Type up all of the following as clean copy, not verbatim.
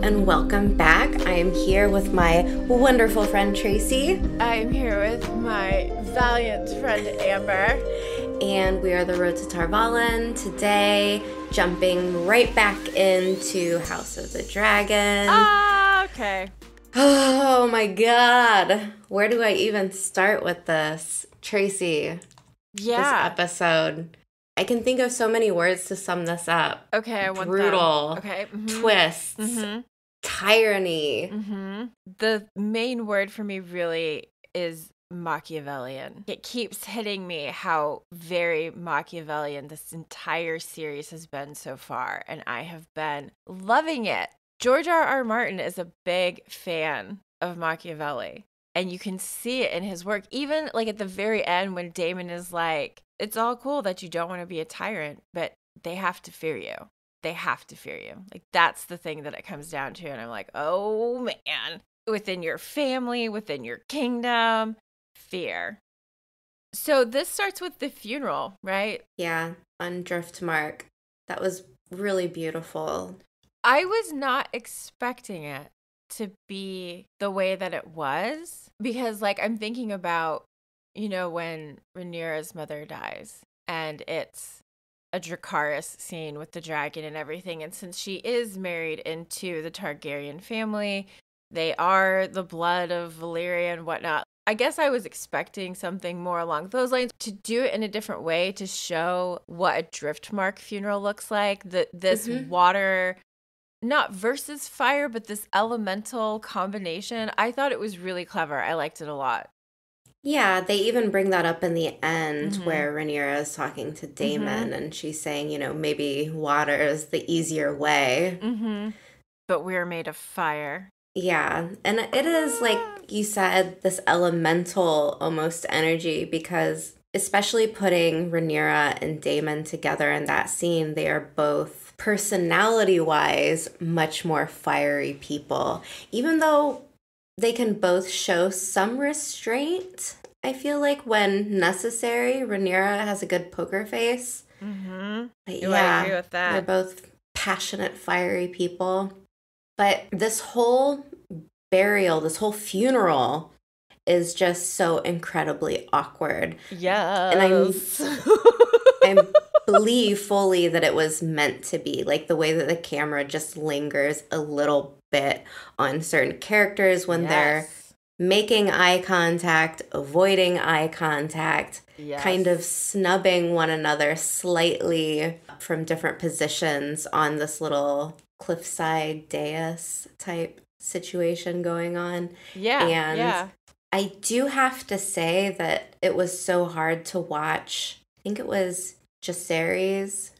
and welcome back. I am here with my wonderful friend Tracy. I am here with my valiant friend Amber. And we are the Road to Tarvalin today, jumping right back into House of the Dragon. Okay. Oh my god. Where do I even start with this? Tracy, this episode. I can think of so many words to sum this up. Okay, I want Brutal. that. Okay. Mm-hmm. Twists. Mm-hmm. Tyranny. Mm-hmm. The main word for me really is Machiavellian. It keeps hitting me how very Machiavellian this entire series has been so far, and I have been loving it. George R.R. Martin is a big fan of Machiavelli, and you can see it in his work. Even like at the very end when Damon is like, it's all cool that you don't want to be a tyrant, but they have to fear you. They have to fear you. Like, that's the thing that it comes down to. And I'm like, oh man, within your family, within your kingdom, fear. So this starts with the funeral, right? Yeah, on Driftmark. That was really beautiful. I was not expecting it to be the way that it was, because like I'm thinking about, you know, when Rhaenyra's mother dies and it's a Dracarys scene with the dragon and everything. And since she is married into the Targaryen family, they are the blood of Valyria and whatnot. I guess I was expecting something more along those lines, to do it in a different way, to show what a Driftmark funeral looks like. This water, not versus fire, but this elemental combination. I thought it was really clever. I liked it a lot. Yeah, they even bring that up in the end where Rhaenyra is talking to Daemon and she's saying, you know, maybe water is the easier way. But we're made of fire. Yeah, and it is, like you said, this elemental almost energy, because especially putting Rhaenyra and Daemon together in that scene, they are both personality-wise much more fiery people. Even though they can both show some restraint, I feel like, when necessary. Rhaenyra has a good poker face. But I agree with that. They're both passionate, fiery people. But this whole burial, this whole funeral is just so incredibly awkward. Yes. And I believe fully that it was meant to be. Like the way that the camera just lingers a little bit on certain characters when they're making eye contact, avoiding eye contact, kind of snubbing one another slightly from different positions on this little cliffside dais type situation going on. And I do have to say that it was so hard to watch. I think it was Jacaerys,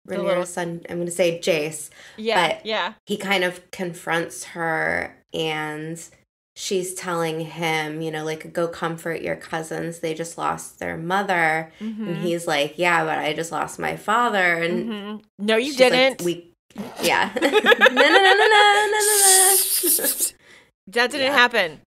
Rhaenyra's son. I'm going to say Jace. But he kind of confronts her and she's telling him, you know, like, go comfort your cousins. They just lost their mother. And he's like, yeah, but I just lost my father. And no, you didn't. Like, no. That didn't happen.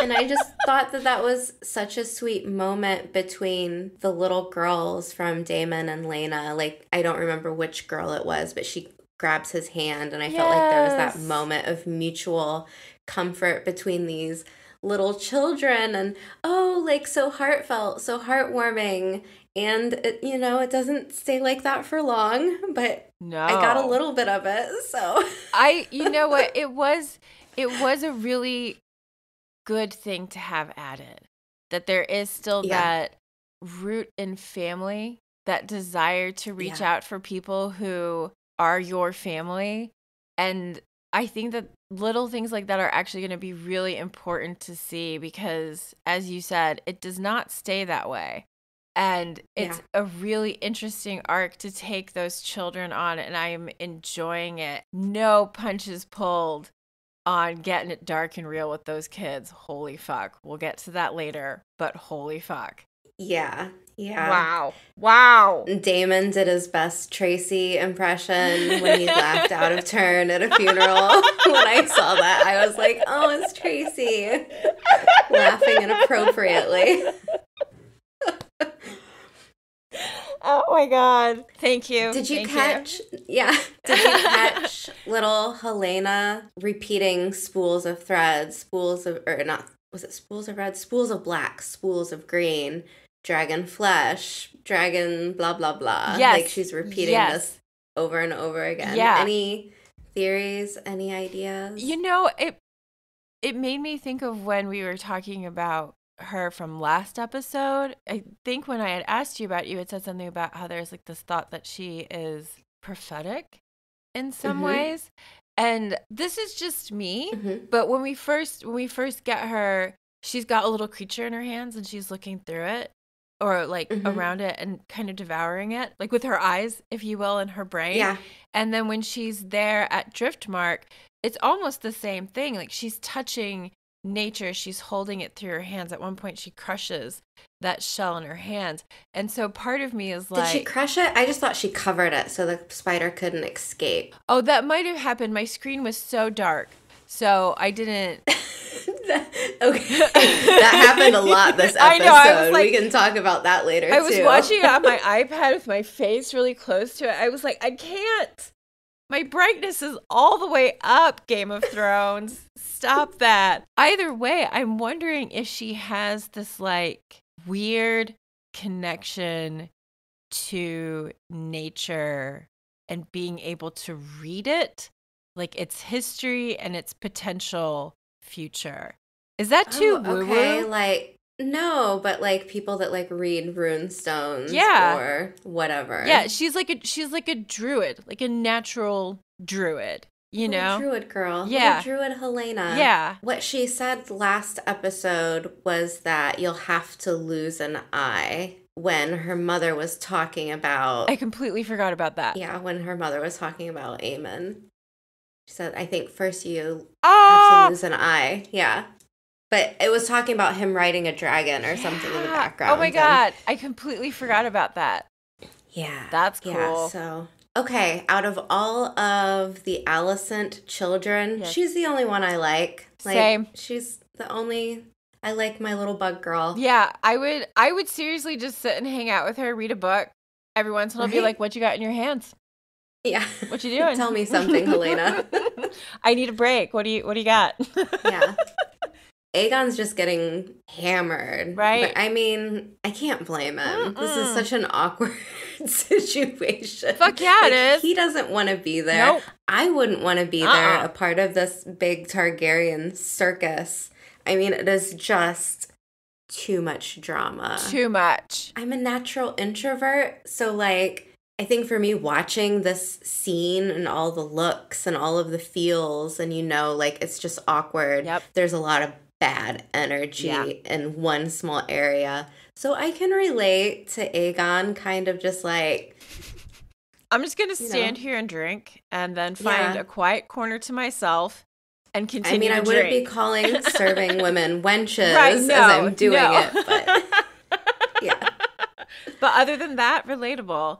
And I just thought that was such a sweet moment between the little girls from Daemon and Laena. Like, I don't remember which girl it was, but she grabs his hand, and I felt like there was that moment of mutual comfort between these little children, and like, so heartfelt, so heartwarming. And it, you know, it doesn't stay like that for long, but no, I got a little bit of it. So you know what, it was a really good thing to have added, that there is still that root in family, that desire to reach out for people who are your family. And I think that little things like that are actually going to be really important to see, because as you said, it does not stay that way. And it's a really interesting arc to take those children on, and I'm enjoying it. No punches pulled on getting it dark and real with those kids. Holy fuck. We'll get to that later, but holy fuck. Yeah. Wow. Damon did his best Tracy impression when he laughed out of turn at a funeral. When I saw that, I was like, oh, it's Tracy. Laughing inappropriately. Oh my God. Thank you. Did you catch Yeah. Did you catch little Helena repeating spools of thread, spools of, or not, was it spools of red? Spools of black, spools of green, dragon flesh, dragon blah, blah, blah. Yes. Like she's repeating this over and over again. Yeah. Any theories? Any ideas? You know, it made me think of when we were talking about her from last episode. I think when I had asked you about, you had said something about how there's like this thought that she is prophetic in some ways. And this is just me, but when we first get her, she's got a little creature in her hands and she's looking through it, or like around it and kind of devouring it, like with her eyes, if you will, in her brain. Yeah. And then when she's there at Driftmark, it's almost the same thing. Like she's touching nature, she's holding it through her hands. At one point she crushes that shell in her hands, and so part of me is like, did she crush it? I just thought she covered it so the spider couldn't escape. Oh, that might have happened. My screen was so dark, so I didn't. Okay, that happened a lot this episode. I know, I was like, we can talk about that later. I was watching it on my iPad with my face really close to it. I was like, I can't. My brightness is all the way up, Game of Thrones. Stop that. Either way, I'm wondering if she has this like weird connection to nature and being able to read it, like its history and its potential future. Is that too woo-woo? Okay, like no, but like people that like read rune stones or whatever. Yeah, she's like a druid, like a natural druid, you know? Druid girl. Yeah. Little druid Helena. Yeah. What she said last episode was that you'll have to lose an eye when her mother was talking about... I completely forgot about that. Yeah, when her mother was talking about Aemon. She said, I think first you have to lose an eye. Yeah. But it was talking about him riding a dragon or something in the background. Oh my God. I completely forgot about that. Yeah. That's cool. Yeah, so... Okay, out of all of the Alicent children, she's the only one I like. Same. She's the only... I like my little bug girl. Yeah, I would seriously just sit and hang out with her, read a book. Every once in a while, be like, what you got in your hands? Yeah. What you doing? Tell me something, Helena. I need a break. What do you got? Yeah. Aegon's just getting hammered. Right. But I mean, I can't blame him. This is such an awkward situation. Fuck yeah, it is. He doesn't want to be there. Nope. I wouldn't want to be there, a part of this big Targaryen circus. I mean, it is just too much drama. Too much. I'm a natural introvert, so like... I think for me, watching this scene and all the looks and all of the feels and, you know, like, it's just awkward. Yep. There's a lot of bad energy in one small area. So I can relate to Aegon kind of just like... I'm just going to stand here and drink and then find a quiet corner to myself and continue to drink. I mean, I wouldn't be calling serving women wenches as I'm doing it, but yeah. But other than that, relatable.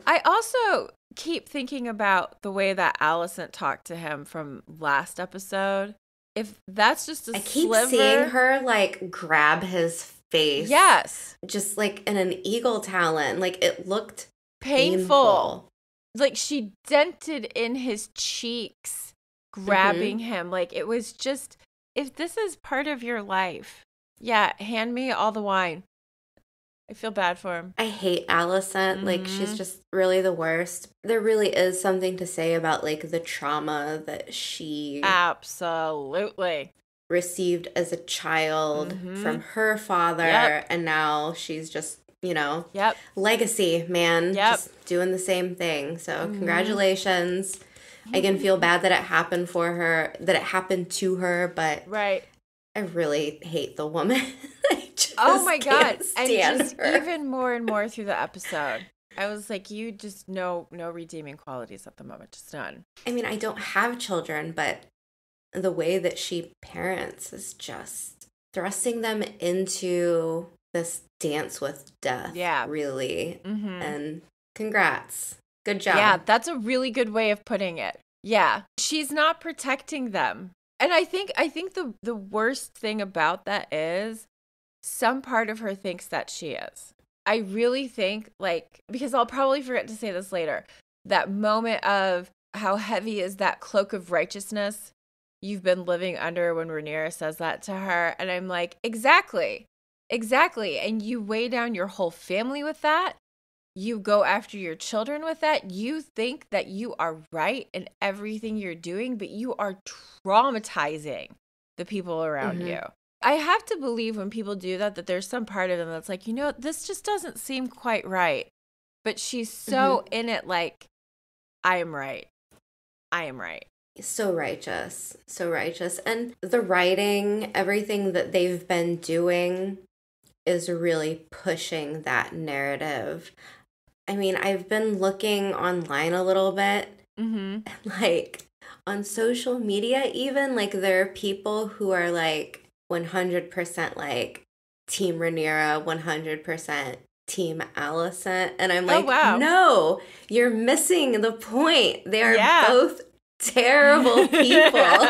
I also keep thinking about the way that Alicent talked to him from last episode. If that's just a keep sliver... seeing her like grab his face. Yes. Just like in an eagle talon. Like it looked painful. Like she dented in his cheeks, grabbing him. Like it was just, if this is part of your life, hand me all the wine. I feel bad for him. I hate Alicent. Like, she's just really the worst. There really is something to say about, like, the trauma that she... Absolutely. ...received as a child from her father. And now she's just, you know... Legacy, man. Just doing the same thing. So, congratulations. I can feel bad that it happened for her, that it happened to her, but... Right. I really hate the woman. Oh my God. And just her. Even more and more through the episode. I was like, you just no redeeming qualities at the moment. Just none. I mean, I don't have children, but the way that she parents is just thrusting them into this dance with death. Yeah. Really. And congrats. Good job. Yeah, that's a really good way of putting it. Yeah. She's not protecting them. And I think the worst thing about that is some part of her thinks that she is. I really think, like, because I'll probably forget to say this later, that moment of how heavy is that cloak of righteousness you've been living under when Rhaenyra says that to her. And I'm like, exactly. And you weigh down your whole family with that. You go after your children with that. You think that you are right in everything you're doing, but you are traumatizing the people around you. I have to believe when people do that there's some part of them that's like, this just doesn't seem quite right. But she's so in it, like, I am right. So righteous. And the writing, everything that they've been doing is really pushing that narrative. I mean, I've been looking online a little bit, like on social media even, like there are people who are like 100% like Team Rhaenyra, 100% Team Alicent. And I'm like, no, you're missing the point. They are both terrible people.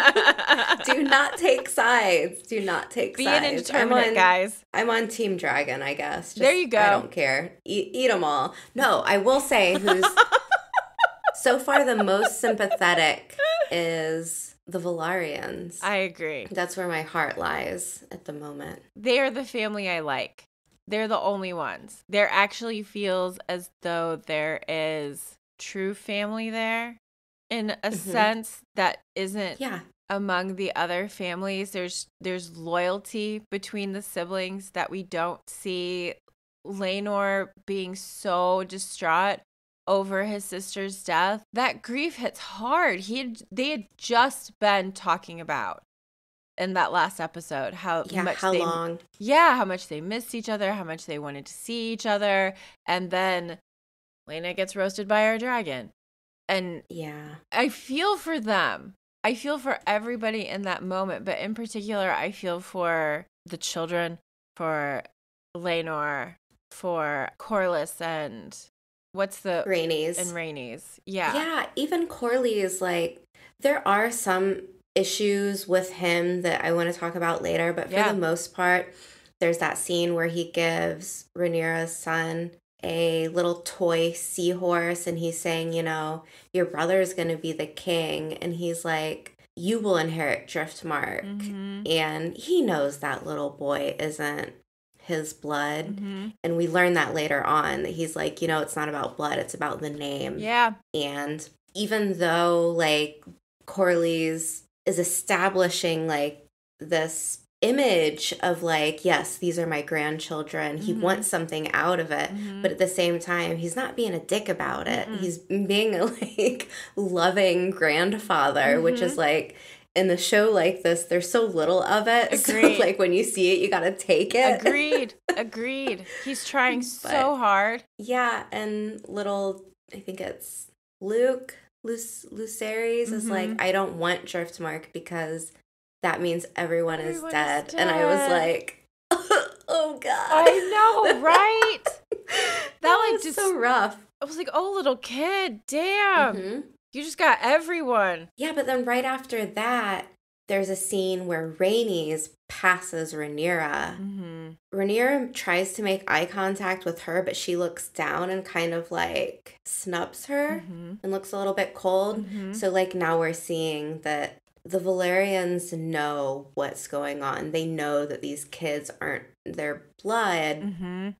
Do not take sides. Be an indeterminate, guys. I'm on Team Dragon, I guess. There you go. I don't care. Eat them all. No, I will say who's so far the most sympathetic is the Velaryons. I agree. That's where my heart lies at the moment. They are the family I like. They're the only ones. There actually feels as though there is true family there in a sense that isn't among the other families. There's loyalty between the siblings that we don't see. Laenor being so distraught over his sister's death, that grief hits hard. They had just been talking about in that last episode how much they missed each other, how much they wanted to see each other, and then Lena gets roasted by our dragon. And I feel for them. I feel for everybody in that moment, but in particular, I feel for the children, for Laenor, for Corlys, and what's the Rhaenys. Yeah, even Corlys, like there are some issues with him that I want to talk about later, but for the most part, there's that scene where he gives Rhaenyra's son a little toy seahorse, and he's saying, your brother's going to be the king, and he's like, you will inherit Driftmark. And he knows that little boy isn't his blood, and we learn that later on, that he's like, it's not about blood, it's about the name. And even though like Corlys is establishing like this image of like, yes, these are my grandchildren, he wants something out of it, but at the same time he's not being a dick about it. He's being a like loving grandfather, which is like, in the show like this, there's so little of it. Agreed. So like when you see it, you gotta take it. Agreed. He's trying so hard. Yeah, and I think it's Lucerys is like, I don't want Driftmark because that means everyone is dead. And I was like, oh God. I know, right? that like just so rough. I was like, oh, little kid, damn. You just got everyone. Yeah, but then right after that, there's a scene where Rhaenys passes Rhaenyra. Rhaenyra tries to make eye contact with her, but she looks down and kind of like snubs her and looks a little bit cold. So like now we're seeing that the Velaryons know what's going on. They know that these kids aren't their blood.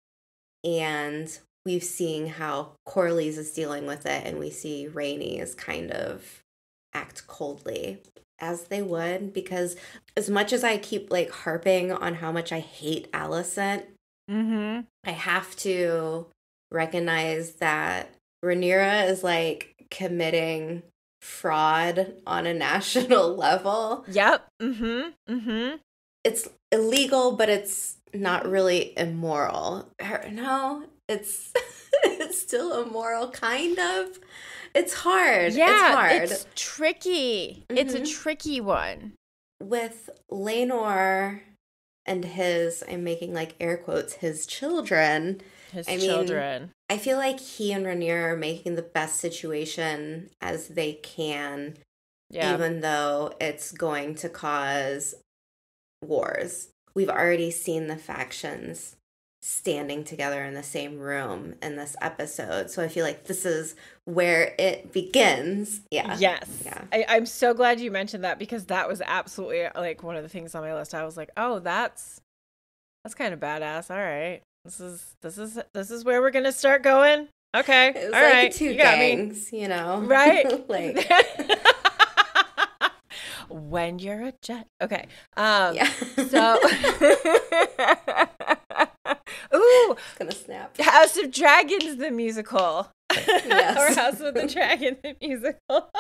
And we've seen how Corlys is dealing with it, and we see Rhaenys kind of act coldly, as they would, because as much as I keep like harping on how much I hate Alicent, I have to recognize that Rhaenyra is like committing fraud on a national level. Yep. It's illegal, but it's not really immoral. It's it's still immoral, kind of. It's hard. Yeah, it's tricky. It's a tricky one. With Laenor and I'm making like air quotes, his children. I feel like he and Rhaenyra are making the best situation as they can, even though it's going to cause wars. We've already seen the factions standing together in the same room in this episode. So I feel like this is where it begins. Yeah. Yes. Yeah. I'm so glad you mentioned that, because that was absolutely like one of the things on my list. I was like, oh, that's kind of badass. All right. This is where we're going to start going. Okay. It was all like right. two you got gangs, you know? Right? Like when you're a jet. Okay. yeah. So ooh, it's gonna snap. House of Dragons the musical. Yes. Or House of the Dragon the musical.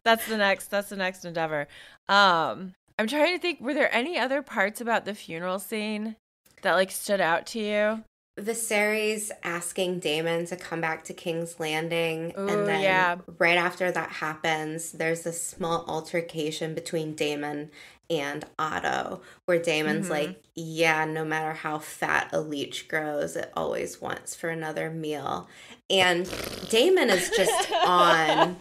That's the next endeavor. I'm trying to think, were there any other parts about the funeral scene that like stood out to you? Viserys asking Daemon to come back to King's Landing. Ooh, and then yeah. right after that happens, there's this small altercation between Daemon and Otto, where Daemon's like, yeah, no matter how fat a leech grows, it always wants for another meal. And Daemon is just on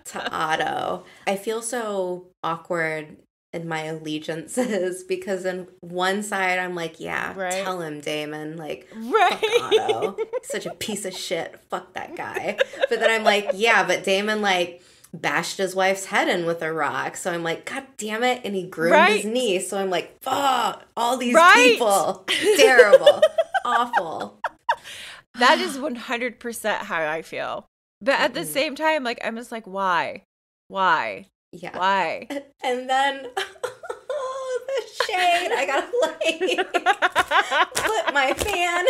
to Otto. I feel so awkward in my allegiances, because in one side I'm like, yeah, right. Tell him, Daemon, like, right. Fuck Otto, such a piece of shit, fuck that guy. But then I'm like, yeah, but Daemon like bashed his wife's head in with a rock, so I'm like, god damn it. And he groomed right. his knee, so I'm like, fuck all these right. people, terrible, awful. That is 100% how I feel. But at the same time, like, I'm just like, why? Yeah. Why? And then, oh, the shade. I gotta like put my fan.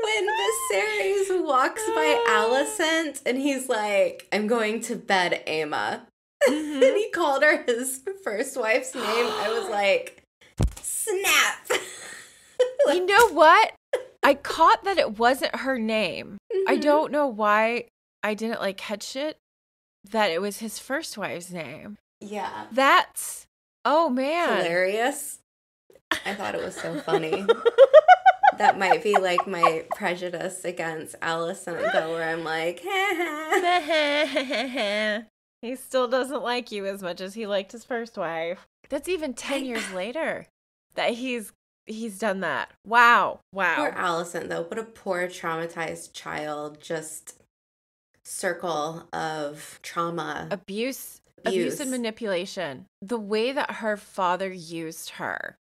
When Viserys walks by Alicent and he's like, I'm going to bed, Aemma. And he called her his first wife's name. I was like, snap. Like, you know what? I caught that it wasn't her name. I don't know why I didn't like catch it, that it was his first wife's name. Yeah. That's, oh man. Hilarious. I thought it was so funny. That might be like my prejudice against Alicent, though, where I'm like, he still doesn't like you as much as he liked his first wife. That's even 10 years later that he's done that. Wow. Poor Alicent, though. What a poor traumatized child. Just circle of trauma. Abuse and manipulation. The way that her father used her,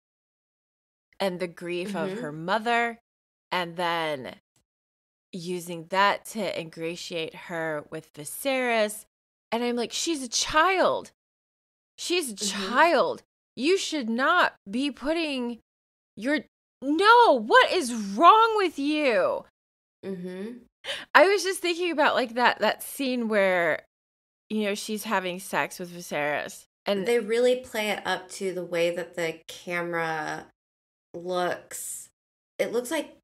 and the grief of her mother, and then using that to ingratiate her with Viserys. And I'm like, she's a child. She's a child. You should not be putting no, what is wrong with you? I was just thinking about like that scene where, you know, she's having sex with Viserys. And they really play it up to the way that the camera looks. It looks like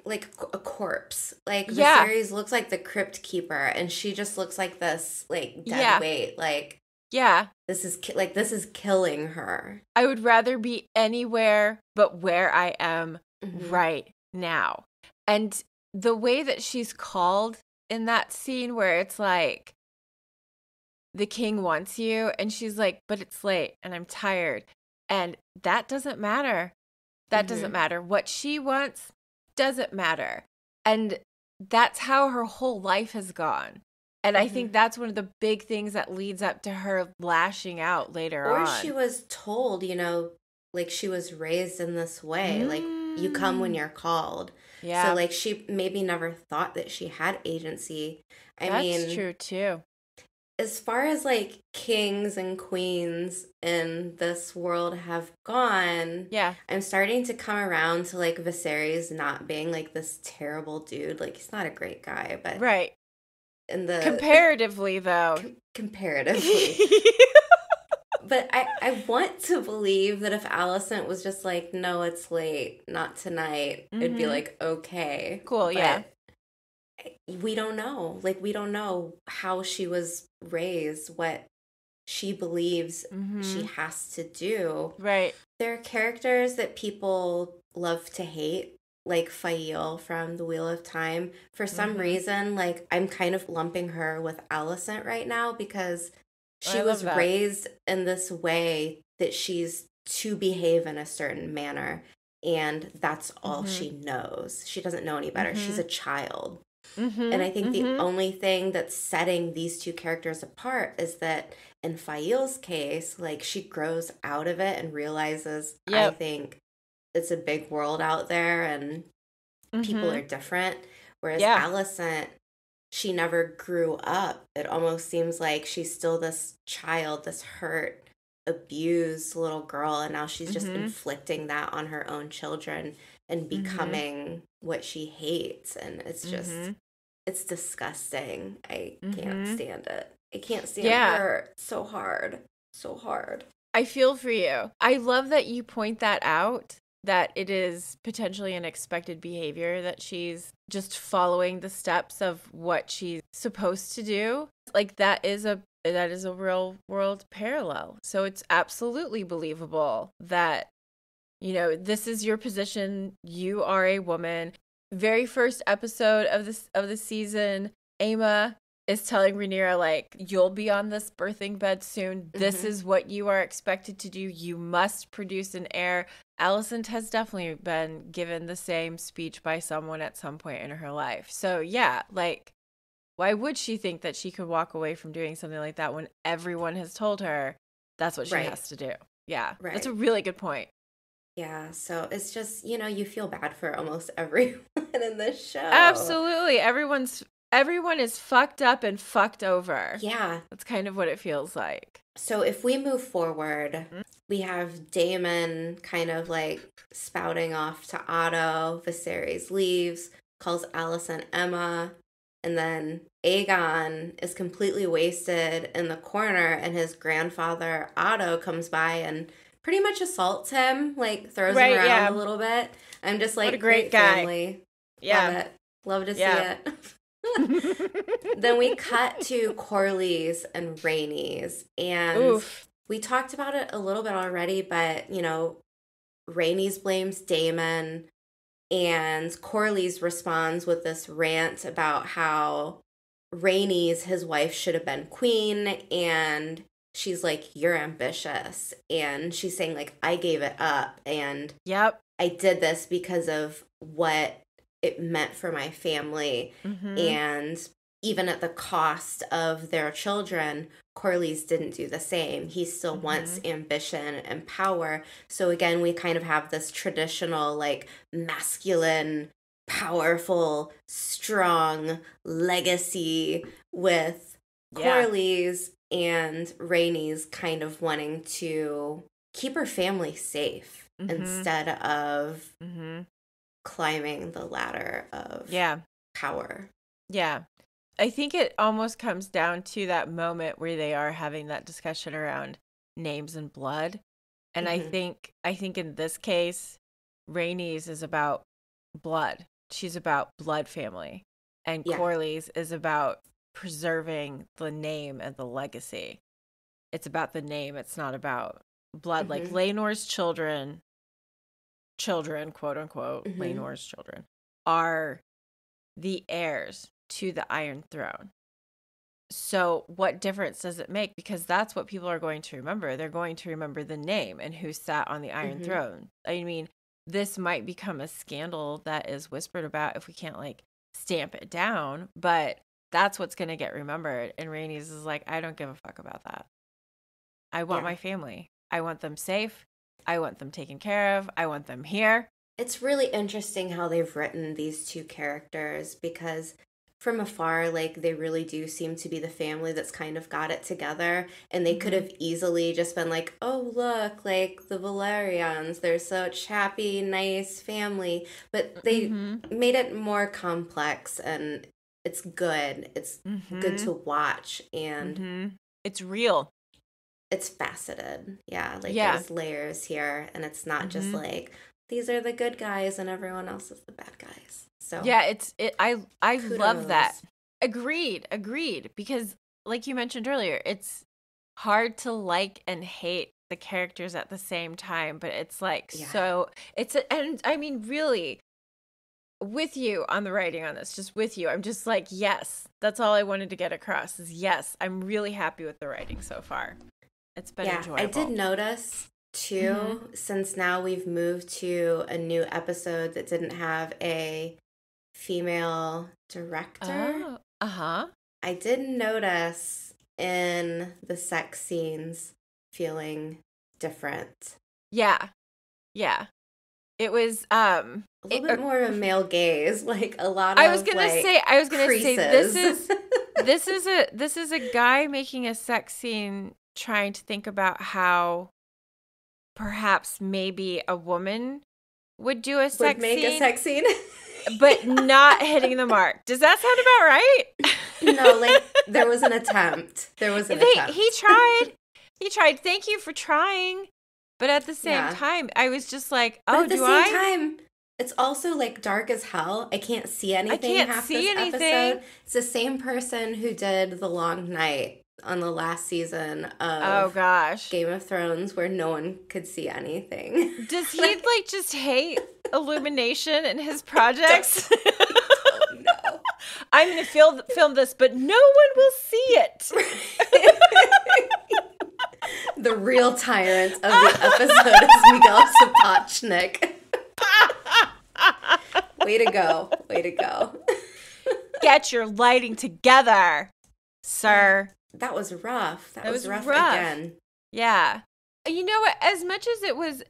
a corpse. Like Viserys looks like the crypt keeper, and she just looks like this like dead weight. Like, yeah, this is killing her. I would rather be anywhere but where I am right now. And the way that she's called in that scene, where it's like, the king wants you, and she's like, but it's late and I'm tired, and that doesn't matter. That doesn't matter. What she wants doesn't matter. And that's how her whole life has gone. And I think that's one of the big things that leads up to her lashing out later on. Or she was told, you know, like she was raised in this way. Like, you come when you're called. Yeah. So, like, she maybe never thought that she had agency. That's true, too. As far as, like, kings and queens in this world have gone, I'm starting to come around to, like, Viserys not being, like, this terrible dude. Like, he's not a great guy, but... Right. Comparatively, though. Comparatively. But I want to believe that if Alicent was just like, no, it's late, not tonight, it'd be like, okay. Cool, but yeah. We don't know. Like, we don't know how she was raised, what she believes she has to do. Right. There are characters that people love to hate, like Fael from The Wheel of Time. For some reason, like, I'm kind of lumping her with Alicent right now, because she was raised in this way that she's to behave in a certain manner. and that's all Mm-hmm. she knows. She doesn't know any better. She's Mm-hmm. a child. And Mm-hmm. I think the Mm-hmm. only thing that's setting these two characters apart is that in Fail's case, like, she grows out of it and realizes, I Yep. think it's a big world out there and people Mm-hmm. are different. Whereas Yeah. Alicent, she never grew up. It almost seems like she's still this child, this hurt, abused little girl, and now she's just Mm-hmm. inflicting that on her own children and Mm-hmm. becoming what she hates. And it's just, Mm-hmm. it's disgusting. I can't Mm-hmm. stand it. I can't stand Yeah. her. It's so hard. So hard. I feel for you. I love that you point that out, that it is potentially an expected behavior, that she's just following the steps of what she's supposed to do. Like that is a real world parallel. So it's absolutely believable that, this is your position. You are a woman. Very first episode of the season, Aemma is telling Rhaenyra, like, you'll be on this birthing bed soon. This Mm-hmm. is what you are expected to do. You must produce an heir. Alicent has definitely been given the same speech by someone at some point in her life. So yeah, like, why would she think that she could walk away from doing something like that when everyone has told her that's what she Right. has to do? Yeah, that's a Right. really good point. Yeah. So it's just, you feel bad for almost everyone in this show. Absolutely. Everyone is fucked up and fucked over. Yeah. That's kind of what it feels like. So if we move forward, we have Damon kind of like spouting off to Otto. Viserys leaves, calls Alicent Emma, and then Aegon is completely wasted in the corner, and his grandfather Otto comes by and pretty much assaults him, like throws him Right, around a yeah. little bit. I'm just like, What a great guy. family. Love Yeah. it. Love to see Yeah. it. Then we cut to Corley's and Rainey's, and Oof. we talked about it a little bit already, but Rainey's blames Damon, and Corley's responds with this rant about how Rainey's, his wife, should have been queen, and she's like, you're ambitious, and she's saying, like, I gave it up, and Yep. I did this because of what it meant for my family. Mm-hmm. And even at the cost of their children, Corley's didn't do the same. He still wants ambition and power. So again, we kind of have this traditional, like, masculine, powerful, strong legacy with Corley's and Rainey's kind of wanting to keep her family safe instead of climbing the ladder of power. Yeah. I think it almost comes down to that moment where they are having that discussion around names and blood. And I think in this case, Rainey's is about blood. She's about blood family. And Corley's is about preserving the name and the legacy. It's about the name. It's not about blood. Like Laenor's children, quote unquote, Laenor's children, are the heirs to the Iron Throne. So what difference does it make? Because that's what people are going to remember. They're going to remember the name and who sat on the Iron Throne. I mean, this might become a scandal that is whispered about if we can't, like, stamp it down, but that's what's going to get remembered. And Rhaenys is like, I don't give a fuck about that. I want my family. I want them safe. I want them taken care of. I want them here. It's really interesting how they've written these two characters, because from afar, like, they really do seem to be the family that's kind of got it together, and they could have easily just been like, oh, look, like, the Valerians, they're such happy, nice family, but they made it more complex, and it's good. It's good to watch, and it's real. It's faceted. Yeah, like, there's layers here, and it's not just like, these are the good guys and everyone else is the bad guys. So yeah, I kudos. love that. Agreed. Because, like you mentioned earlier, it's hard to like and hate the characters at the same time, but it's like and I mean, really, with you on the writing on this, just with you, I'm just like, yes, that's all I wanted to get across is yes, I'm really happy with the writing so far. It's been enjoyable. I did notice too, since now we've moved to a new episode that didn't have a female director. Oh, I did notice in the sex scenes feeling different. Yeah. It was A little bit more of a male gaze, like a lot of I was gonna say creases. this is a guy making a sex scene trying to think about how perhaps maybe a woman would do a sex make scene. a sex scene. But not hitting the mark. Does that sound about right? No, like there was an attempt. He tried. Thank you for trying. But at the same time, I was just like, oh, but at the same time, it's also like dark as hell. I can't see anything. Episode. It's the same person who did The Long Night on the last season of Game of Thrones, where no one could see anything. Does he like just hate illumination in his projects? Oh, no. I'm going to film this, but no one will see it. The real tyrant of the episode is Miguel Sapochnik. Way to go. Get your lighting together, sir. That was rough. That was rough again. Yeah. You know what? As much as it was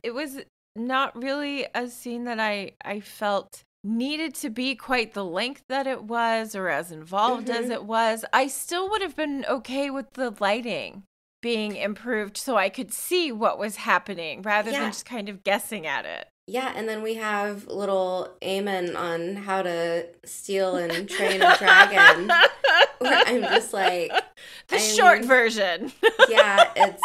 not really a scene that I felt needed to be quite the length that it was or as involved as it was, I still would have been okay with the lighting being improved so I could see what was happening rather than just kind of guessing at it. Yeah, and then we have little Eamon on how to steal and train a dragon. Where I'm just like... short version. Yeah, it's...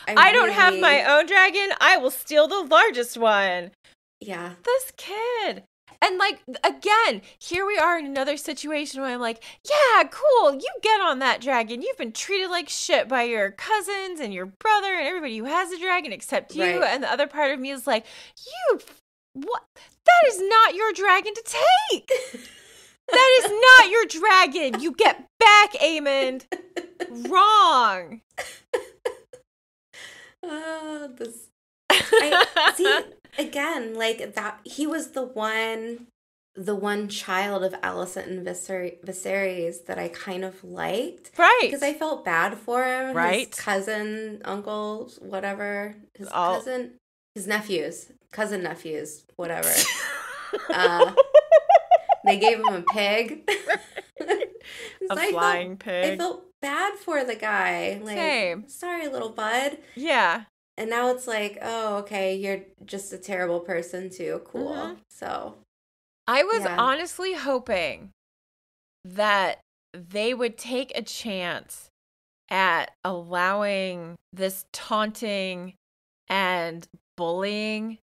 I don't have my own dragon. I will steal the largest one. Yeah. This kid. And like, again, here we are in another situation where I'm like, yeah, cool. You get on that dragon. You've been treated like shit by your cousins and your brother and everybody who has a dragon except you. Right. And the other part of me is like, what? That is not your dragon to take. That is not your dragon. You get back, Eamon. Wrong. See, again, like that, he was the one child of Alicent and Viserys that I kind of liked. Right. Because I felt bad for him. Right. His cousin, uncles, whatever. His nephews, whatever. They gave him a pig. A flying pig. I felt bad for the guy. Like, same. Sorry, little bud. Yeah. And now it's like, oh, okay, you're just a terrible person too. Cool. So I was honestly hoping that they would take a chance at allowing this taunting and bullying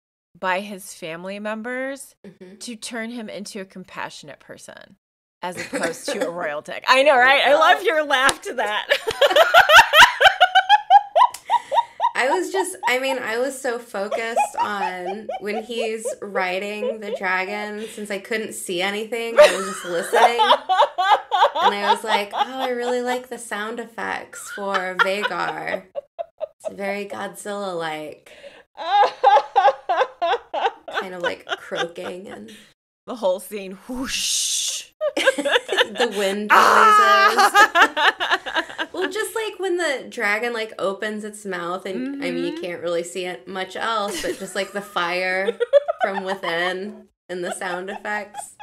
by his family members to turn him into a compassionate person as opposed to a royal dick. I know, right? I love your laugh to that. I was so focused on when he's riding the dragon, since I couldn't see anything, I was just listening. And I was like, oh, I really like the sound effects for Vhagar. It's very Godzilla-like. Kind of like croaking and... The whole scene, whoosh. The wind noises. Well, just like when the dragon like opens its mouth and I mean you can't really see it much else, but just like the fire from within and the sound effects.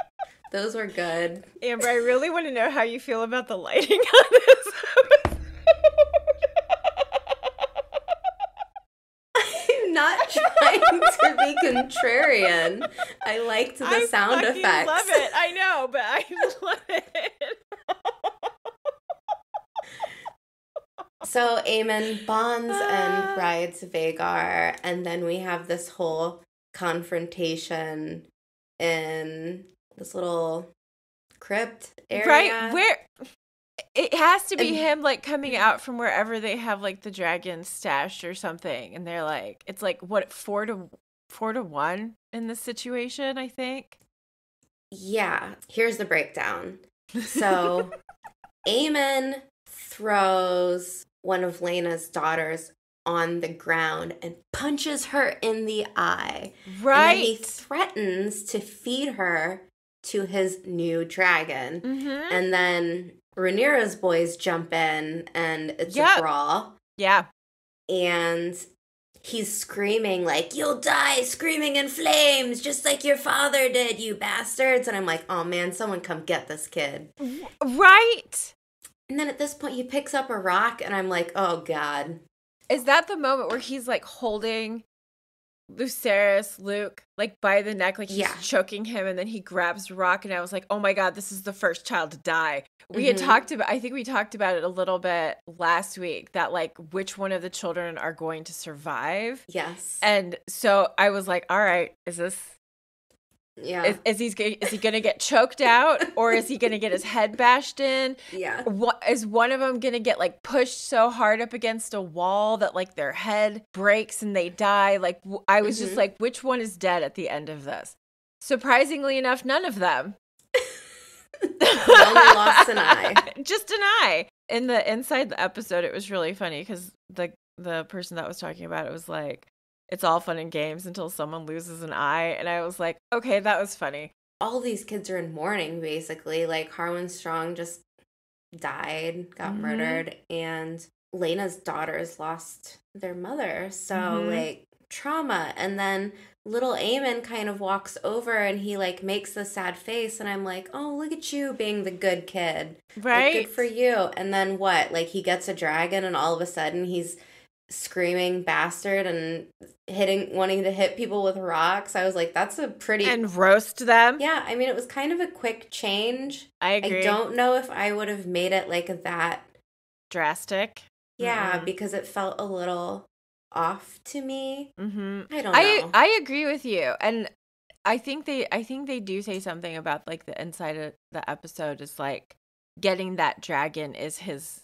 Those were good. Amber, I really want to know how you feel about the lighting on this episode. I'm not trying to be contrarian. I liked the sound effects. I love it. I know, but I love it. So Eamon bonds and rides Vhagar, and then we have this whole confrontation in this little crypt area. Right, where it has to be him like coming out from wherever they have like the dragon stashed or something, and they're like, it's like what 4-1 in this situation, I think. Yeah, here's the breakdown. So Eamon throws one of Laena's daughters on the ground and punches her in the eye. Right. And then he threatens to feed her to his new dragon. Mm-hmm. And then Rhaenyra's boys jump in and it's a brawl. Yeah. And he's screaming like, "You'll die screaming in flames, just like your father did, you bastards." And I'm like, oh man, someone come get this kid. Right. And then at this point he picks up a rock and I'm like, oh God. Is that the moment where he's like holding Luke, like by the neck, like he's choking him, and then he grabs the rock, and I was like, oh my God, this is the first child to die. We had talked about, I think we talked about it a little bit last week, that like which one of the children are going to survive. Yes. And so I was like, all right, is this, is he going to get choked out, or is he going to get his head bashed in? Yeah. Is one of them going to get like pushed so hard up against a wall that like their head breaks and they die? Like I was just like, which one is dead at the end of this? Surprisingly enough, none of them. You only lost an eye. Just an eye. Inside the episode, it was really funny because the person that was talking about it was like, it's all fun and games until someone loses an eye. And I was like, okay, that was funny. All these kids are in mourning, basically. Like, Harwin Strong just died, got murdered, and Lena's daughters lost their mother. So, like, trauma. And then little Aemon kind of walks over and he, like, makes the sad face. And I'm like, oh, look at you being the good kid. Right. Like, good for you. And then what? Like, he gets a dragon and all of a sudden he's screaming bastard and wanting to hit people with rocks. I was like, that's a pretty... And roast them. Yeah, I mean, it was kind of a quick change. I agree. I don't know if I would have made it like that... drastic. Yeah, because it felt a little off to me. I don't know. I agree with you. And I think they do say something about like the inside of the episode is like getting that dragon is his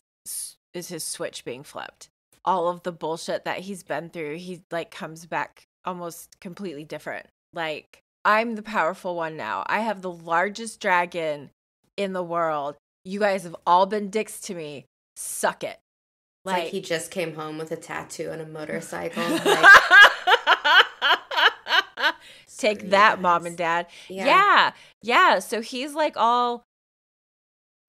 switch being flipped. All of the bullshit that he's been through, he like comes back almost completely different. Like, I'm the powerful one now. I have the largest dragon in the world. You guys have all been dicks to me. Suck it. Like he just came home with a tattoo and a motorcycle. Take that, mom and dad. Yeah. So he's like all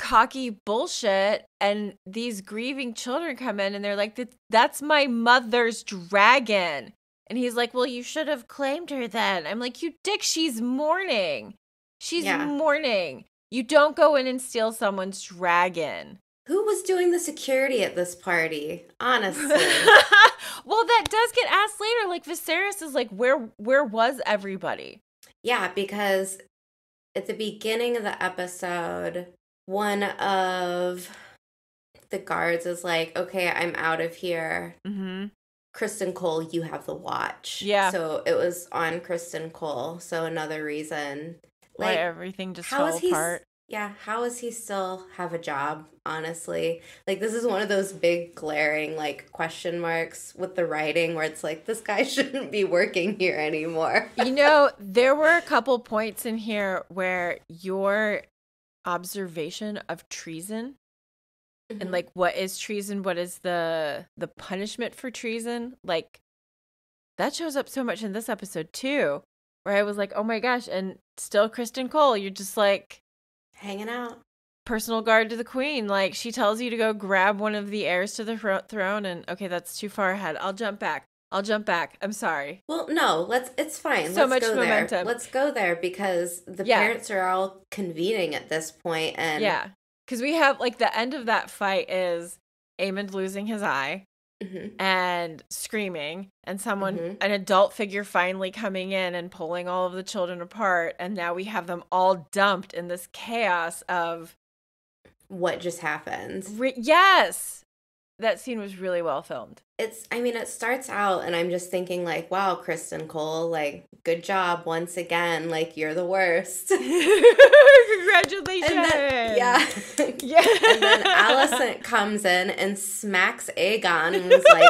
cocky bullshit, and these grieving children come in and they're like, that's my mother's dragon. And he's like, well, you should have claimed her then. I'm like, you dick, she's mourning. She's mourning. You don't go in and steal someone's dragon. Who was doing the security at this party? Honestly. Well, that does get asked later. Like, Viserys is like, where was everybody? Yeah, because at the beginning of the episode, one of the guards is like, okay, I'm out of here. Kristen Cole, you have the watch. Yeah. So it was on Kristen Cole. So another reason. Like, why everything just fell apart. Yeah, how does he still have a job, honestly? Like, this is one of those big glaring, like, question marks with the writing where it's like, this guy shouldn't be working here anymore. You know, there were a couple points in here where your observation of treason and, like, what is treason, what is the punishment for treason, like, that shows up so much in this episode, too, where I was like, oh my gosh, and still Kristen Cole, you're just like... hanging out. Personal guard to the queen. Like, she tells you to go grab one of the heirs to the throne, and okay, that's too far ahead. I'll jump back. I'm sorry. Well, no, it's fine. So much momentum. There. Let's go there because the parents are all convening at this point, and yeah, because we have like the end of that fight is Aemond losing his eye. And screaming, and someone, an adult figure finally coming in and pulling all of the children apart, and now we have them all dumped in this chaos of what just happened. Yes! That scene was really well filmed. It starts out, and I'm just thinking, like, wow, Kristen Cole, like, good job once again. Like, you're the worst. Congratulations! And then, yeah. And then Alicent comes in and smacks Aegon and was like,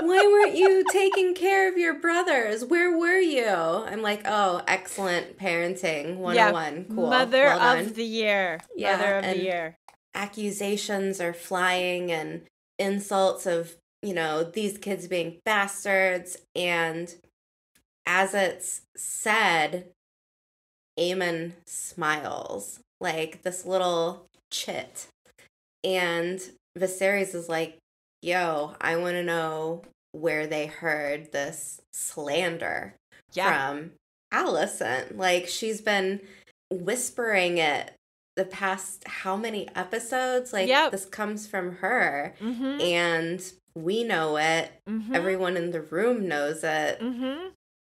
why weren't you taking care of your brothers? Where were you? I'm like, oh, excellent parenting 101. Cool. Mother of the year. Mother of the year. Accusations are flying and insults of, these kids being bastards. And as it's said, Aemon smiles like this little chit. And Viserys is like, yo, I want to know where they heard this slander from Alicent. Like, she's been whispering it the past how many episodes? Like, this comes from her. And we know it. Everyone in the room knows it.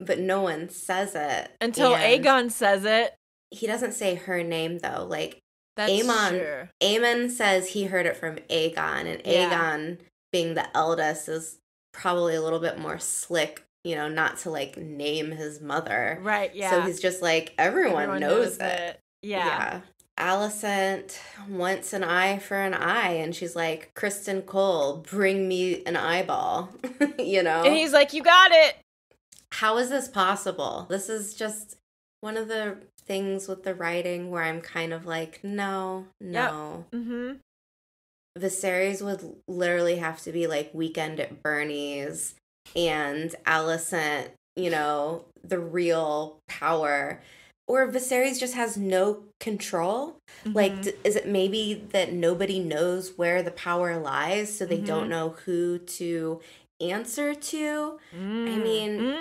But no one says it. Until Aegon says it. He doesn't say her name, though. Like, that's true. Aemon says he heard it from Aegon. And Aegon, being the eldest, is probably a little bit more slick, not to, like, name his mother. Right, yeah. So he's just like, everyone knows it. Yeah. Alicent wants an eye for an eye, and she's like, Kristen Cole, bring me an eyeball, And he's like, you got it. How is this possible? This is just one of the things with the writing where I'm kind of like, no. Viserys would literally have to be like Weekend at Bernie's, and Alicent, the real power. Or Viserys just has no control. Like, is it maybe that nobody knows where the power lies, so they don't know who to answer to? I mean,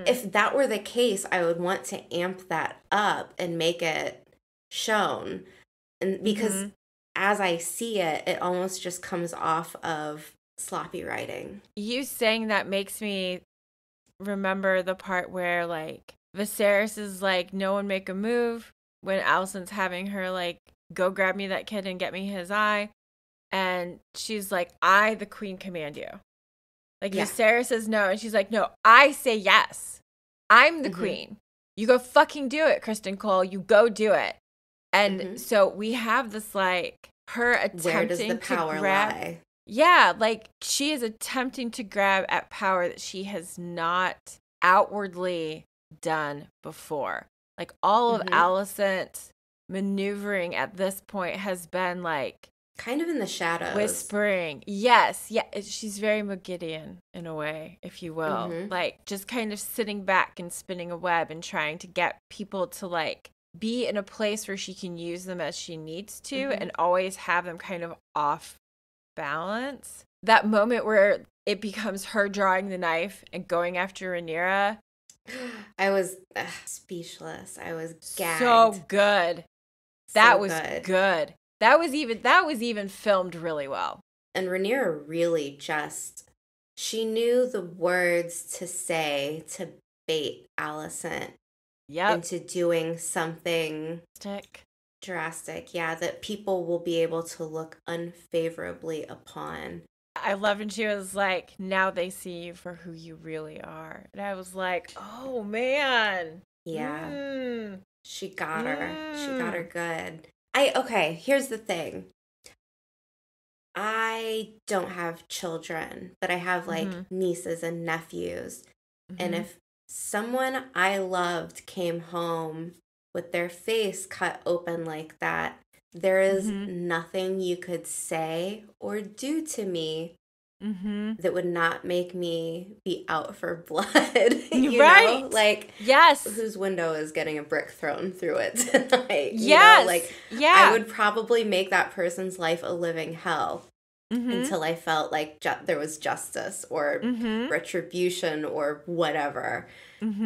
if that were the case, I would want to amp that up and make it shown. And because as I see it, it almost just comes off of sloppy writing. You saying that makes me remember the part where, like, Viserys is like, no one make a move, when Alicent's having her, like, go grab me that kid and get me his eye. And she's like, I, the queen, command you. Like, Viserys says no, and she's like, no, I say yes. I'm the queen. You go fucking do it, Kristen Cole. You go do it. And so we have this, like, her attempting Where does the power lie? Yeah, like, she is attempting to grab at power that she has not outwardly done before. Like, all of Alicent's maneuvering at this point has been, like, kind of in the shadows. Whispering. Yes. Yeah. She's very Machiavellian in a way, if you will. Like, just kind of sitting back and spinning a web and trying to get people to, like, be in a place where she can use them as she needs to and always have them kind of off balance. That moment where it becomes her drawing the knife and going after Rhaenyra. I was speechless. I was gagged. So good. That was good. That was even filmed really well. And Rhaenyra really she knew the words to say to bait Alicent into doing something drastic. Yeah, that people will be able to look unfavorably upon. I loved when she was like, now they see you for who you really are. And I was like, oh, man. Yeah. She got her. She got her good. Okay, here's the thing. I don't have children, but I have, like, nieces and nephews. And if someone I loved came home with their face cut open like that, there is nothing you could say or do to me that would not make me be out for blood. you know? Like, whose window is getting a brick thrown through it tonight? I would probably make that person's life a living hell until I felt like there was justice or retribution or whatever.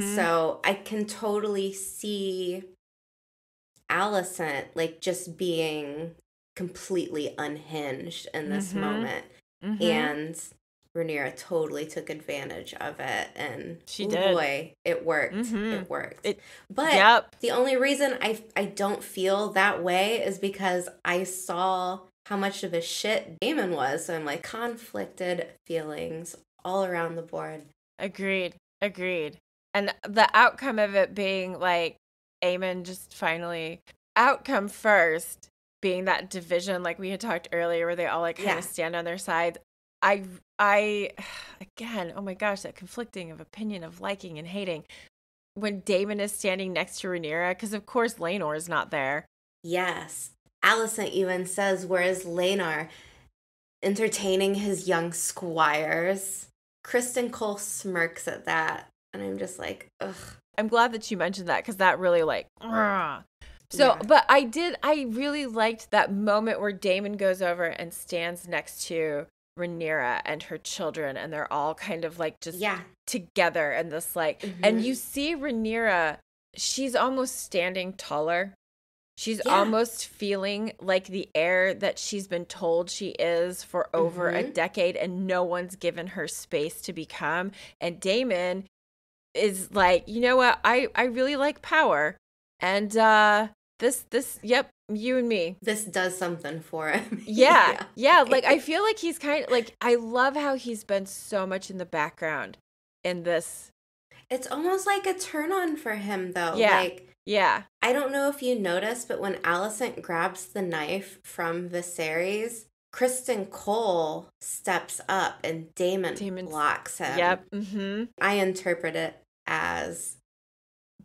So I can totally see Alicent, like, just being completely unhinged in this moment. And Rhaenyra totally took advantage of it. And she did. Boy, it worked. It worked. But the only reason I don't feel that way is because I saw how much of a shit Daemon was. So I'm like, conflicted feelings all around the board. Agreed. And the outcome of it being, like, Aemon just finally, outcome first, being that division, like we had talked earlier, where they all, like, kind of stand on their side. I again, oh my gosh, that conflicting of opinion of liking and hating. When Daemon is standing next to Rhaenyra, because of course Laenor is not there. Yes. Alicent even says, where is Laenor? entertaining his young squires. Kristen Cole smirks at that, and I'm just like, ugh. I'm glad that you mentioned that because that really like, ugh. So, yeah. But I really liked that moment where Daemon goes over and stands next to Rhaenyra and her children, and they're all kind of like just together and this like, and you see Rhaenyra, she's almost standing taller. She's almost feeling like the heir that she's been told she is for over a decade, and no one's given her space to become. And Daemon is like, you know what? I really like power. And yep, you and me. This does something for him. Yeah. Like, I feel like he's kind of like, I love how he's been so much in the background in this. It's almost like a turn on for him, though. Yeah. Like, yeah. I don't know if you noticed, but when Alicent grabs the knife from Viserys, Kristen Cole steps up and Daemon blocks him. Yep. Mm-hmm. I interpret it as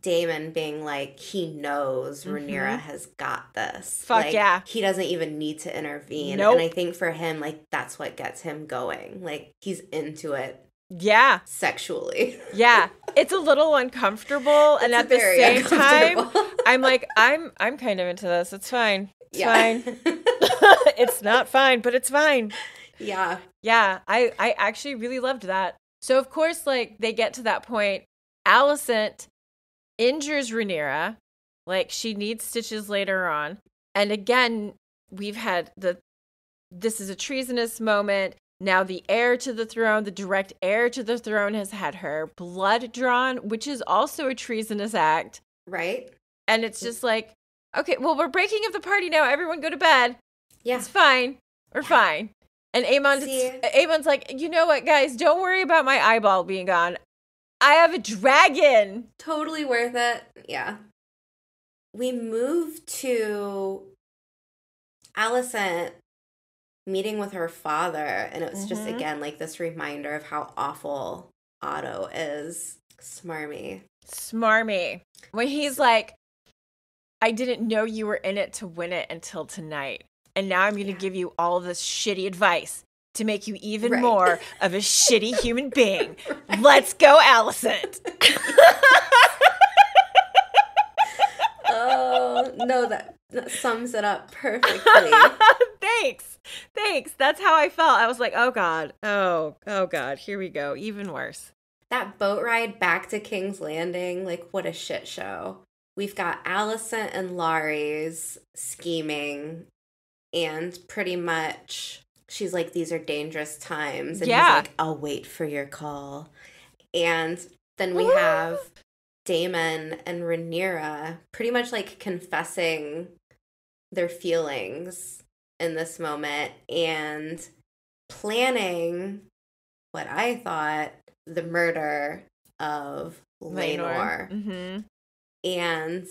Daemon being like, he knows Rhaenyra has got this. Fuck like, yeah. He doesn't even need to intervene. Nope. And I think for him, like, that's what gets him going. Like, he's into it. Yeah. Sexually. Yeah. It's a little uncomfortable. And at the same time, I'm like, I'm kind of into this. It's fine. It's fine. It's not fine, but it's fine. Yeah. Yeah. I actually really loved that. So, of course, like, they get to that point. Alicent injures Rhaenyra. Like, she needs stitches later on. And again, we've had this is a treasonous moment. Now the heir to the throne, the direct heir to the throne, has had her blood drawn, which is also a treasonous act. Right. And it's just like, okay, well, we're breaking up the party now. Everyone go to bed. Yeah. It's fine. We're fine. And Aemon's like, you know what, guys? Don't worry about my eyeball being gone. I have a dragon. Totally worth it. Yeah. We move to Alicent meeting with her father, and it was just, again, like this reminder of how awful Otto is. Smarmy. When he's like, I didn't know you were in it to win it until tonight. And now I'm going to give you all this shitty advice to make you even more of a shitty human being. Right. Let's go, Alicent. Oh, no, that sums it up perfectly. Thanks. That's how I felt. I was like, oh God. Oh God. Here we go. Even worse. That boat ride back to King's Landing, like, what a shit show. We've got Alicent and Larys scheming, and pretty much she's like, these are dangerous times. And he's like, I'll wait for your call. And then we have Daemon and Rhaenyra pretty much like confessing their feelings in this moment and planning what I thought the murder of Laenor. Mm-hmm. And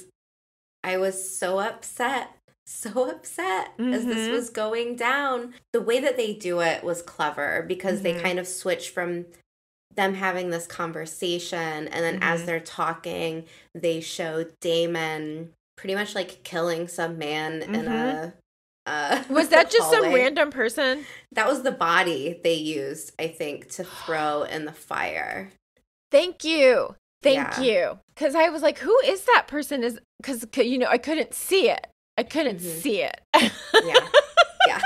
I was so upset as this was going down. The way that they do it was clever because they kind of switch from them having this conversation, and then as they're talking, they show Daemon pretty much like killing some man in a was that just hallway. Some random person? That was the body they used, I think, to throw in the fire. Thank you. Because I was like, who is that person? Because, you know, I couldn't see it. See it. Yeah.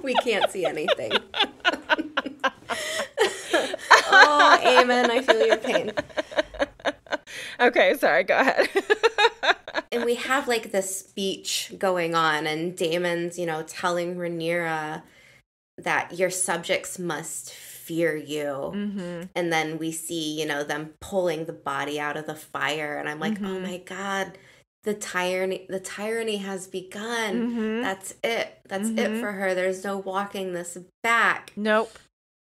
We can't see anything. Oh, Amen. I feel your pain. Okay, sorry. Go ahead. And we have like this speech going on, and Daemon's, you know, telling Rhaenyra that your subjects must fear you. And then we see, you know, them pulling the body out of the fire, and I'm like, oh my God, the tyranny has begun. That's it for her. There's no walking this back. Nope.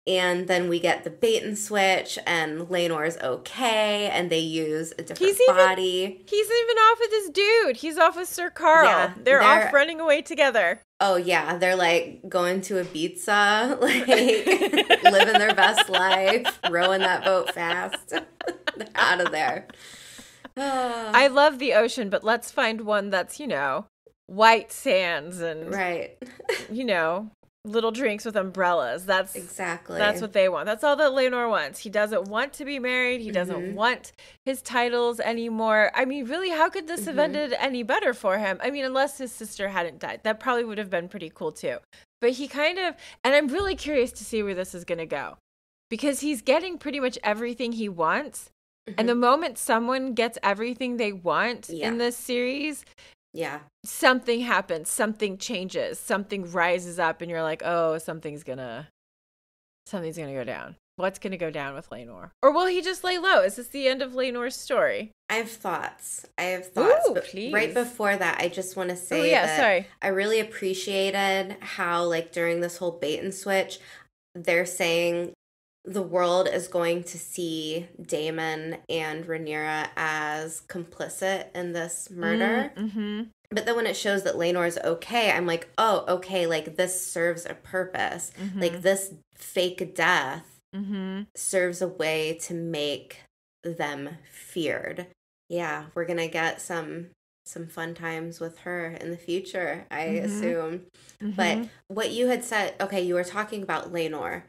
And then we get the bait and switch, and Laenor's okay, and they use a different body. He's even off with this dude. He's off with Sir Carl. Yeah, they're off running away together. Oh, yeah. They're, like, going to Ibiza, like, living their best life, rowing that boat fast. They're out of there. I love the ocean, but let's find one that's, you know, white sands and, right. you know, little drinks with umbrellas. That's what they want. That's all that Laenor wants. He doesn't want to be married. He doesn't want his titles anymore. I mean, really, how could this have ended any better for him? I mean, unless his sister hadn't died. That probably would have been pretty cool too. But he kind of, and I'm really curious to see where this is going to go, because he's getting pretty much everything he wants. And the moment someone gets everything they want in this series, something happens, something changes, something rises up, and you're like, oh, something's gonna go down. What's gonna go down with Laenor? Or will he just lay low? Is this the end of Laenor's story? I have thoughts. Ooh, but please. Right before that, I just want to say that I really appreciated how, like, during this whole bait and switch, they're saying the world is going to see Daemon and Rhaenyra as complicit in this murder. But then when it shows that Laenor's okay, I'm like, oh, okay, like, this serves a purpose. Like, this fake death serves a way to make them feared. Yeah, we're going to get some fun times with her in the future, I assume. But what you had said, okay, you were talking about Laenor.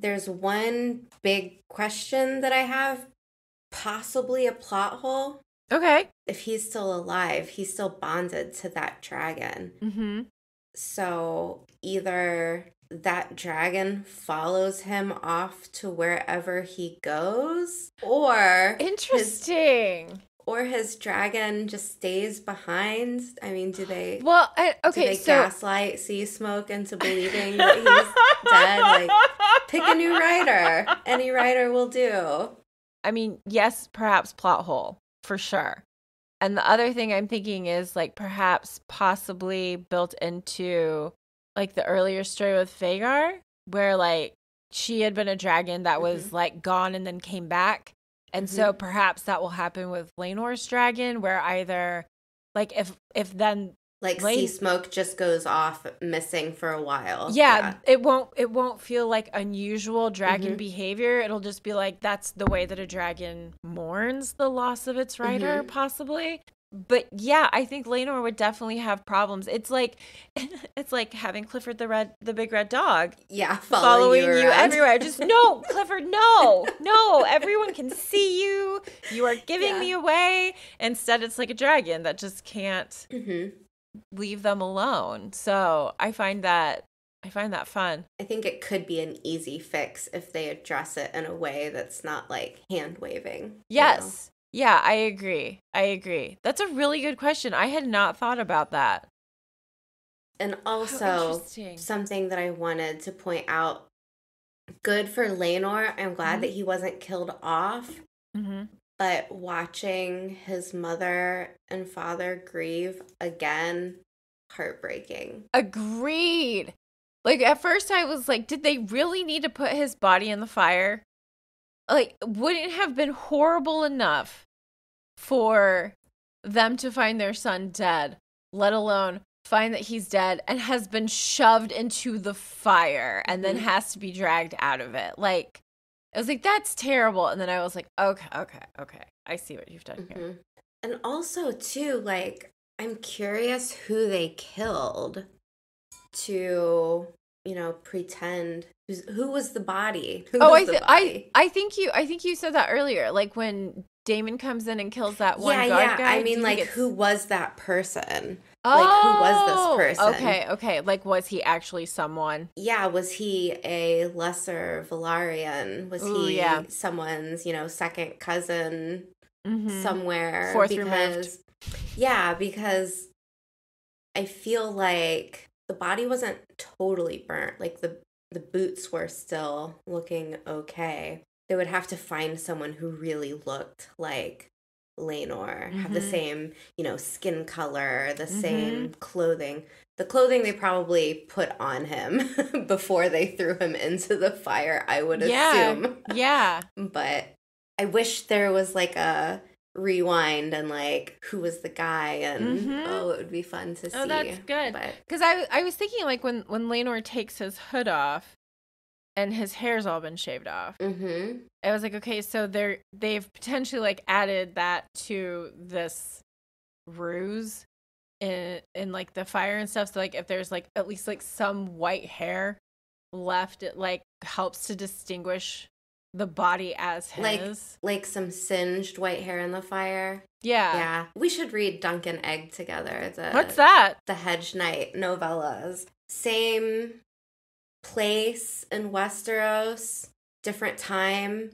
There's one big question that I have, possibly a plot hole. Okay. If he's still alive, he's still bonded to that dragon. So either that dragon follows him off to wherever he goes, or his dragon just stays behind. I mean, do they gaslight Sea Smoke into believing that he's dead? Like, pick a new writer. Any writer will do. I mean, yes, perhaps plot hole, for sure. And the other thing I'm thinking is, like, perhaps possibly built into, like, the earlier story with Vhagar, where, like, she had been a dragon that was, like, gone and then came back. And so perhaps that will happen with Laenor's dragon, where either, like, if then, like, Sea Smoke just goes off missing for a while. Yeah. It won't feel like unusual dragon behavior. It'll just be like, that's the way that a dragon mourns the loss of its rider, possibly. But yeah, I think Laenor would definitely have problems. It's like having Clifford the big red dog. Yeah, following you everywhere. Just no, Clifford, no. Everyone can see you. You are giving me away. Instead, it's like a dragon that just can't leave them alone. So I find that fun. I think it could be an easy fix if they address it in a way that's not like hand waving. Yes. You know? Yeah, I agree. That's a really good question. I had not thought about that. And also, something that I wanted to point out, good for Laenor. I'm glad that he wasn't killed off. But watching his mother and father grieve again, heartbreaking. Agreed. Like, at first I was like, did they really need to put his body in the fire? Like, wouldn't it have been horrible enough for them to find their son dead, let alone find that he's dead and has been shoved into the fire and then has to be dragged out of it? Like, I was like, that's terrible. And then I was like, okay. I see what you've done here. And also, too, like, I'm curious who they killed to, you know, pretend. Who was the body? I think you said that earlier. Like, when Daemon comes in and kills that one guard guy. I mean, like, who was that person? Like, who was this person? Okay. Like, was he actually someone? Yeah, was he a lesser Velaryon? Was he someone's, you know, second cousin somewhere? Fourth removed. Yeah, because I feel like the body wasn't totally burnt. Like, the boots were still looking okay. They would have to find someone who really looked like Laenor, have the same, you know, skin color, the same clothing. The clothing they probably put on him before they threw him into the fire, I would assume. Yeah. But I wish there was like a rewind and like who was the guy, and it would be fun to see. Oh, that's good. Because I was thinking, like, when Laenor takes his hood off and his hair's all been shaved off. I was like, okay, so they've potentially, like, added that to this ruse in like the fire and stuff. So like if there's like at least like some white hair left, it like helps to distinguish the body as his. Like some singed white hair in the fire. Yeah. Yeah. We should read Dunk and Egg together. What's that? The Hedge Knight novellas. Same place in Westeros, different time.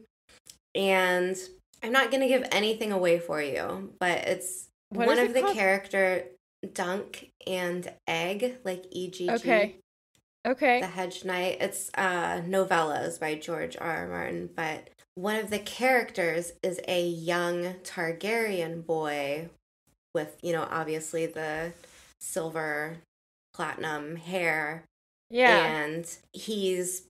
And I'm not going to give anything away for you, but it's one of the character Dunk and Egg, like EGG. Okay. The Hedge Knight. It's novellas by George R.R. Martin, but one of the characters is a young Targaryen boy with, obviously the silver platinum hair. Yeah. And he's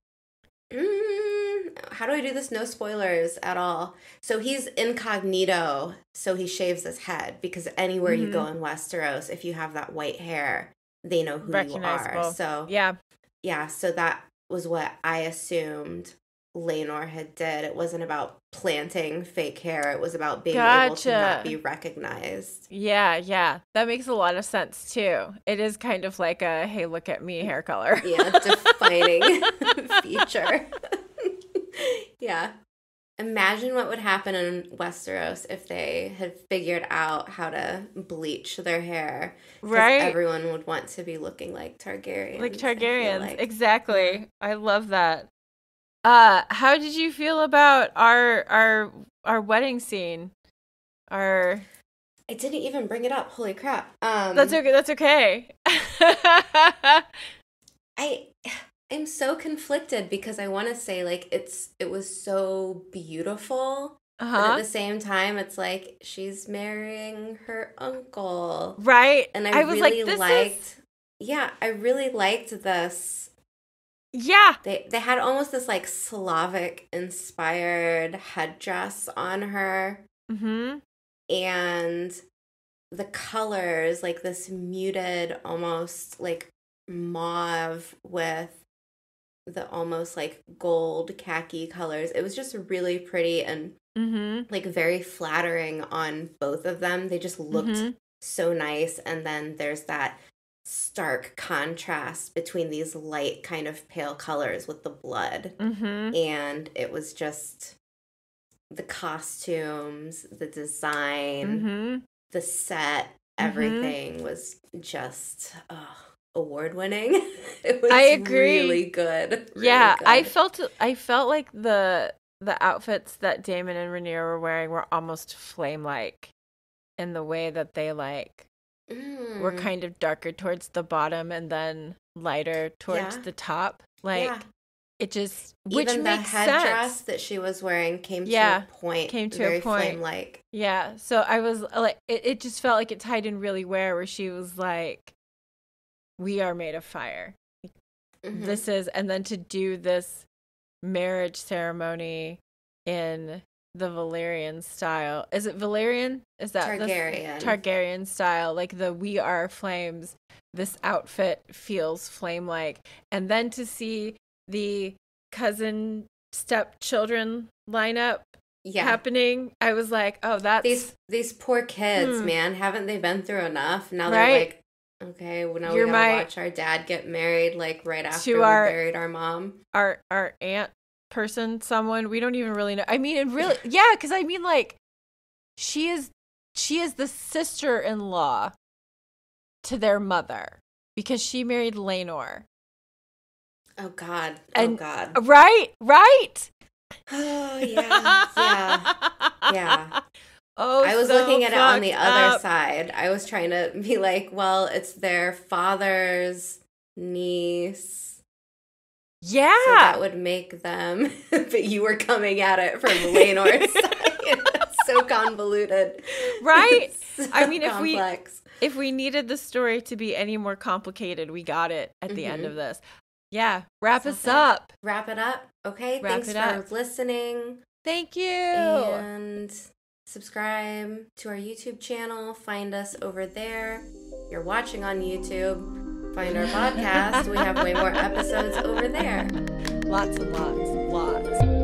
how do I do this? No spoilers at all. So he's incognito, so he shaves his head because anywhere you go in Westeros, if you have that white hair, they know who you are. So yeah, so that was what I assumed Laenor had did. It wasn't about planting fake hair. It was about being able to not be recognized. Yeah. That makes a lot of sense, too. It is kind of like a, hey, look at me hair color. Yeah, defining feature. Yeah. Imagine what would happen in Westeros if they had figured out how to bleach their hair. Right. Everyone would want to be looking like Targaryens. Like Targaryens, exactly. I love that. How did you feel about our wedding scene? I didn't even bring it up. Holy crap. That's okay. I'm so conflicted because I want to say like it was so beautiful. But at the same time, it's like she's marrying her uncle. Right. And I really liked I really liked this. Yeah. They had almost this like Slavic inspired headdress on her. Mm-hmm. And the colors, like this muted almost like mauve with the almost like gold khaki colors. It was just really pretty and like very flattering on both of them. They just looked so nice. And then there's that stark contrast between these light kind of pale colors with the blood. And it was just the costumes, the design, the set, everything was just award-winning. It was I agree. Really good. Yeah, good. I felt like the outfits that Daemon and Rhaenyra were wearing were almost flame-like in the way that they were kind of darker towards the bottom and then lighter towards the top. It just, which even makes the headdress sense. That she was wearing came to a point. Very flame-like. Yeah, so I was like, it just felt like it tied in really where she was like, we are made of fire. This is, and then to do this marriage ceremony in the Valyrian style. Is it Valyrian? Is that Targaryen? Targaryen style, like the we are flames. This outfit feels flame-like. And then to see the cousin stepchildren lineup happening, I was like, oh, that's these poor kids, man. Haven't they been through enough? Now they're like, okay, well, now we gotta watch our dad get married, like right after we buried our mom. Our aunt person, someone we don't even really know. I mean, it really, yeah, because I mean, like, she is the sister-in-law to their mother because she married Laenor. Oh God! Right. Oh yeah. Oh, I was looking at it on the other side. I was trying to be like, well, it's their father's niece. Yeah. So that would make them. But you were coming at it from Laenor's side. It's so convoluted. Right? So I mean, complex. if we needed the story to be any more complicated, we got it at the end of this. Yeah. Wrap us up. Wrap it up. Okay. Thanks for listening. Thank you. And subscribe to our YouTube channel. Find us over there. If you're watching on YouTube, find our podcast. We have way more episodes over there. Lots and lots.